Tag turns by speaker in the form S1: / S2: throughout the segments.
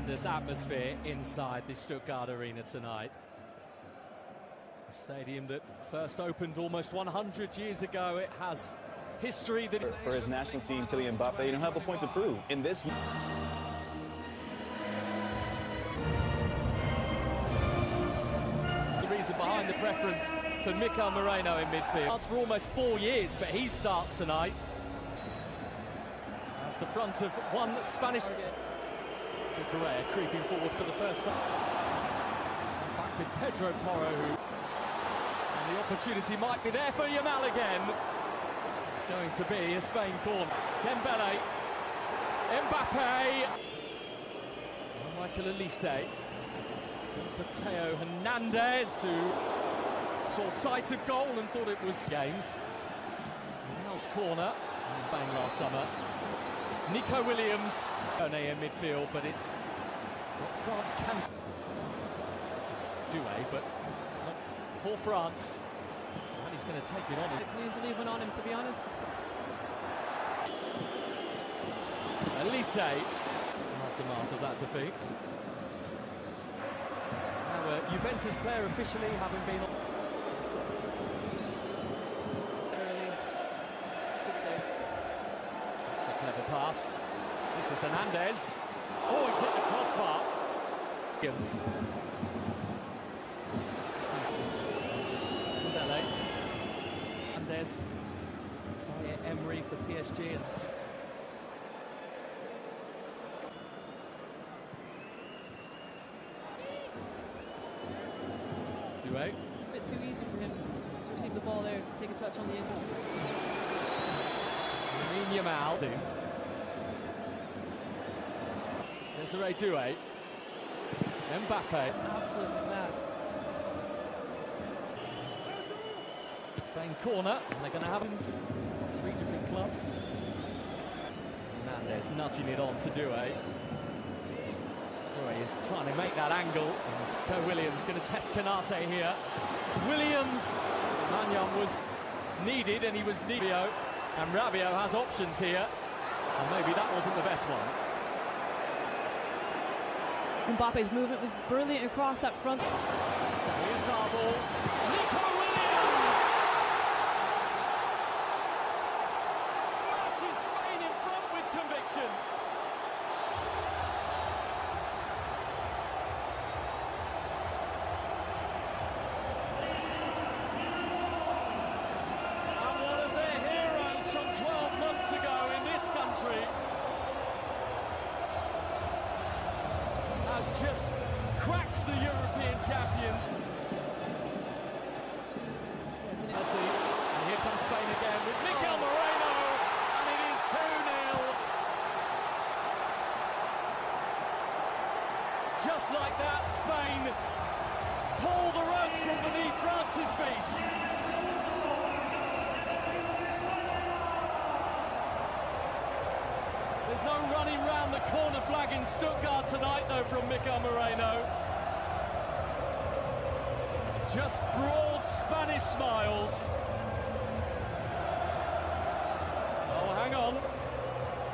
S1: tremendous atmosphere inside the Stuttgart Arena tonight. A stadium that first opened almost 100 years ago. It has history that...
S2: For his national team, Kylian Mbappe, you have a point to prove in this...
S1: The reason behind the preference for Mikel Moreno in midfield. Starts for almost 4 years, but he starts tonight. That's the front of one Spanish... Correa creeping forward for the first time. Back with Pedro Porro, who... And the opportunity might be there for Yamal again. It's going to be a Spain corner. Dembele, Mbappe, Michael Olise, for Theo Hernandez, who saw sight of goal and thought it was games. Yamal's corner, playing last summer. Nico Williams, in midfield, but it's what France can. This is Doué, but for France. And he's going to take it on.
S3: Please leave one on him, to be honest.
S1: Olise, aftermath of that defeat. Now a Juventus player officially having been on.
S3: Early. Good save.
S1: It's a clever pass. This is Hernandez. Oh, he's hit the crossbar. Williams. Dembele. Hernandez. Zaire Emery for PSG. Doué.
S3: It's a bit too easy for him to receive the ball there, take a touch on the inside.
S1: Lamine Yamal. Desiree Doué. Mbappe.
S3: It's absolutely mad.
S1: Spain corner, and they're going to have 3 different clubs. Hernandez nudging it on to Doué. Doué is trying to make that angle. And Ko Williams going to test Konate here. Williams. Magnan was needed, and he was needed. And Rabiot has options here. And maybe that wasn't the best one.
S3: Mbappe's movement was brilliant across that front.
S1: Nico Williams smashes Spain in front with conviction. And one of their heroes from 12 months ago in this country has just cracked the European champions. And here comes Spain again with Mikel Moreno, and it is 2-0. Just like that, Spain pull the rug from beneath France's feet. There's no running round the corner flag in Stuttgart tonight, though, from Mikel Moreno. Just broad Spanish smiles. Oh, hang on.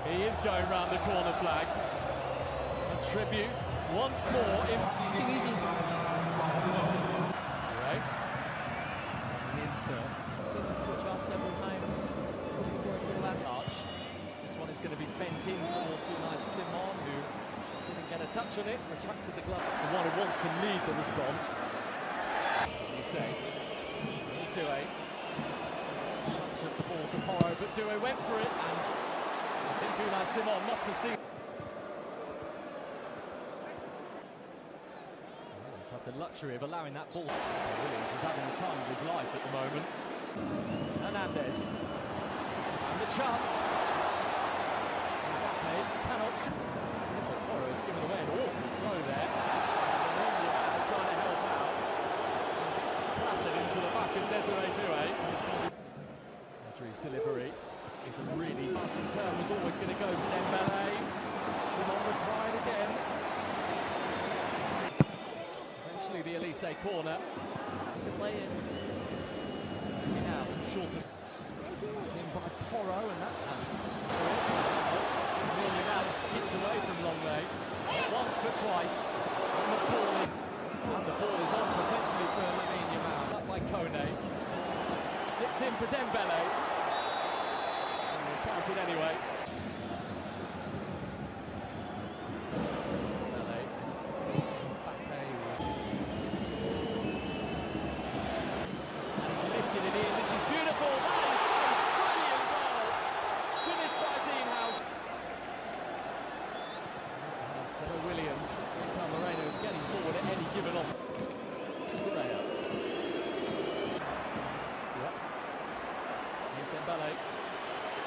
S1: He is going round the corner flag. A tribute once more.
S3: It's too easy.
S1: Right. Inter.
S3: I've seen them switch off several times over the course of the last
S1: Touch. This one is going to be bent in towards Unai Simon, who didn't get a touch on it, retracted the glove. The one who wants to lead the response. You say, here's Doué. Too much of the ball to Porro, but Doué went for it, and I think Unai Simon must have seen. He's had the luxury of allowing that ball. Williams is having the time of his life at the moment. Hernandez. And the chance. Cannot see. Porro has given away an awful throw there. Trying to help out. He's clattered into the back of Desiree Doué. Adri's delivery is a really decent turn. Was always going to go to Dembele. Simon required again. Eventually the Olise corner.
S3: It's the play in.
S1: Maybe now some shorter. In by Porro, and that has to it. Now skipped away from Longley. Not once but twice. And the ball is on potentially for Lamine Yamal. Up by Kone. Slipped in for Dembele. And they counted anyway. Williams. Moreno is getting forward at any given op. Correa. Yep. Here's Dembele.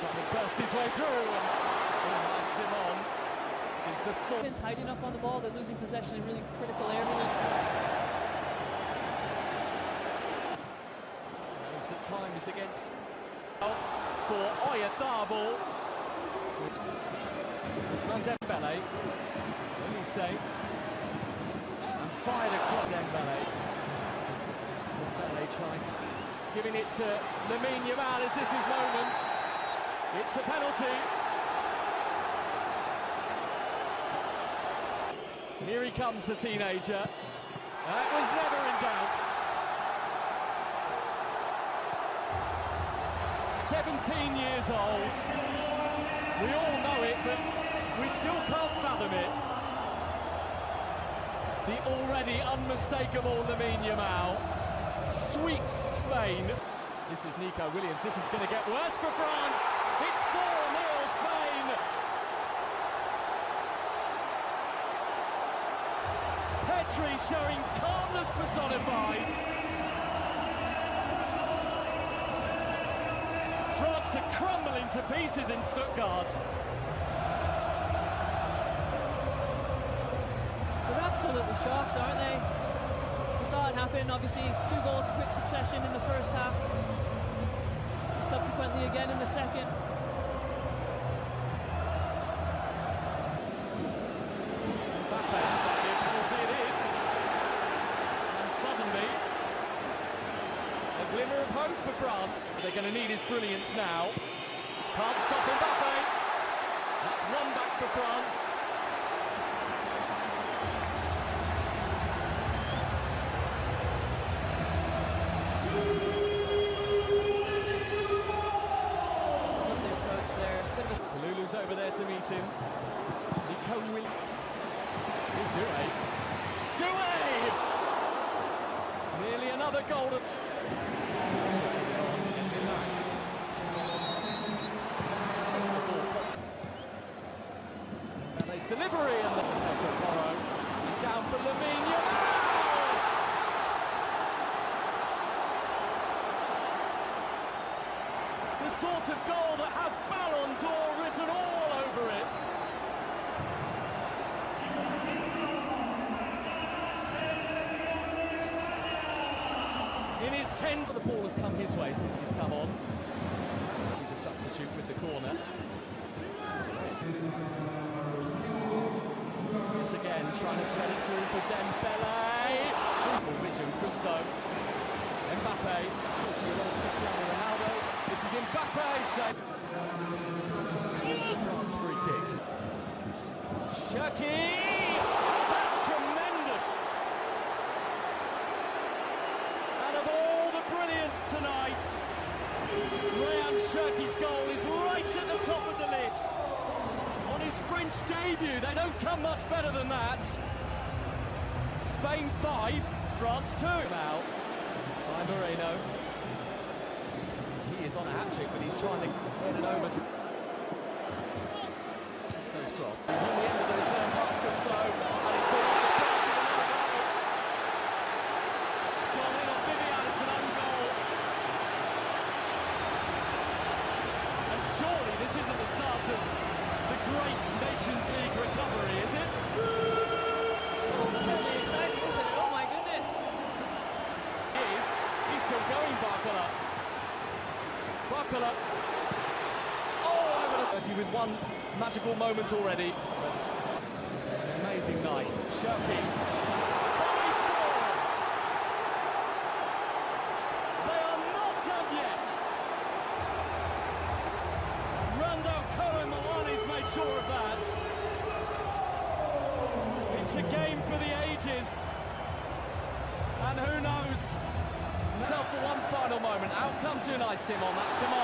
S1: Trying to burst his way through. And Simon is the fourth.
S3: Been tight enough on the ball. They're losing possession in really critical areas.
S1: Knows that time is against. For Oyarzabal. Ousmane Dembele. Say and fired across Dembele. Dembele trying to giving it to Lamine Yamal as this is moment. It's a penalty. Here he comes, the teenager. That was never in doubt. 17 years old. We all know it, but we still can't fathom it. The already unmistakable Lamine Yamal sweeps Spain. This is Nico Williams. This is going to get worse for France. It's 4-0 Spain. Petri showing calmness personified. France are crumbling to pieces in Stuttgart.
S3: Absolutely shocked, aren't they? We saw it happen, obviously 2 goals in quick succession in the first half. Subsequently again in the second.
S1: Mbappe, a penalty it is. And suddenly, a glimmer of hope for France. They're going to need his brilliance now. Can't stop Mbappe. That's 1 back for France. Over there to meet him. Nico Williams. Here's Doué. Doué! Nearly another goal. Mbele's delivery and the Pedro Porro. And down for Lamine Yamal. The sort of goal that has Ballon d'Or written all over it. In his 10th, the ball has come his way since he's come on. The substitute with the corner. Once again, trying to thread it through for Dembele. Full vision, Gusto. Mbappe. 40-year-old Cristiano Ronaldo. This is Mbappe. Here's the France free kick. Cherki! That's tremendous! Out of all the brilliance tonight, Rayan Cherki's goal is right at the top of the list. On his French debut, they don't come much better than that. Spain 5, France 2 now. By Moreno. He is on a hat-trick, but he's trying to get it over to Gusto's cross. He's on the end of the return pass, Gusto, and it's been on the cross with another goal. It's gone in on Vivian, it's an own goal. And surely this isn't the start of the great Nations League recovery, is it?
S3: It's certainly exciting, isn't it? Oh my goodness!
S1: He's still going, Barcola. Barcola. Oh, I would have with one magical moment already. But an amazing night. Cherki. 5-4. They are not done yet. Randall Cohen Milani's made sure of that. It's a game for the ages. And who knows? Now for one final moment. Out comes Unai Simon. That's command.